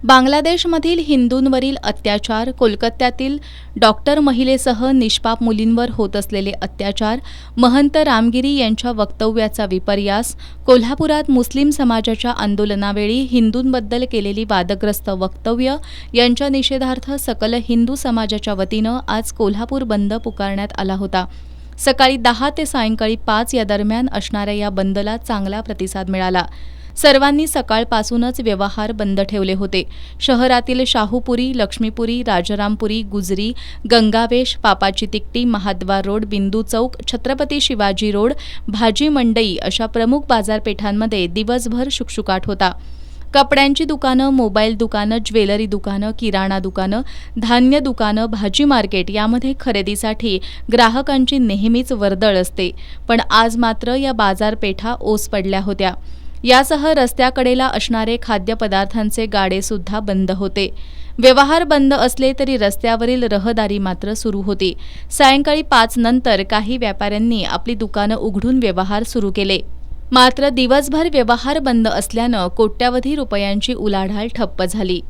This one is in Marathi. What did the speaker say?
बांगलादेशमधील हिंदूंवरील अत्याचार, कोलकात्यातील डॉक्टर महिलेसह निष्पाप मुलींवर होत असलेले अत्याचार, महंत रामगिरी यांच्या वक्तव्याचा विपर्यास, कोल्हापुरात मुस्लिम समाजाच्या आंदोलनावेळी हिंदूंबद्दल केलेली वादग्रस्त वक्तव्य यांच्या निषेधार्थ सकल हिंदू समाजाच्या वतीनं आज कोल्हापूर बंद पुकारण्यात आला होता. सकाळी 10 ते सायंकाळी 5 या दरम्यान असणाऱ्या या बंदला चांगला प्रतिसाद मिळाला. सर्वांनी सकाळपासूनच व्यवहार बंद ठेवले होते. शहरातील शाहूपुरी, लक्ष्मीपुरी, राजारामपुरी, गुजरी, गंगावेश, पापाची तिकटी, महाद्वार रोड, बिंदू चौक, छत्रपती शिवाजी रोड, भाजी मंडई अशा प्रमुख बाजारपेठांमध्ये दिवसभर शुकशुकाट होता. कपड्यांची दुकानं, मोबाईल दुकानं, ज्वेलरी दुकानं, किराणा दुकानं, धान्य दुकानं, भाजी मार्केट यामध्ये खरेदीसाठी ग्राहकांची नेहमीच वर्दळ असते. पण आज मात्र या बाजारपेठा ओस पडल्या होत्या. यासह रस्त्याकडेला असणारे खाद्यपदार्थांचे गाडे सुद्धा बंद होते. व्यवहार बंद असले तरी रस्त्यावरील रहदारी मात्र सुरू होती. सायंकाळी 5 नंतर काही व्यापाऱ्यांनी आपली दुकानं उघडून व्यवहार सुरू केले. मात्र दिवसभर व्यवहार बंद असल्यानं कोट्यवधी रुपयांची उलाढाल ठप्प झाली.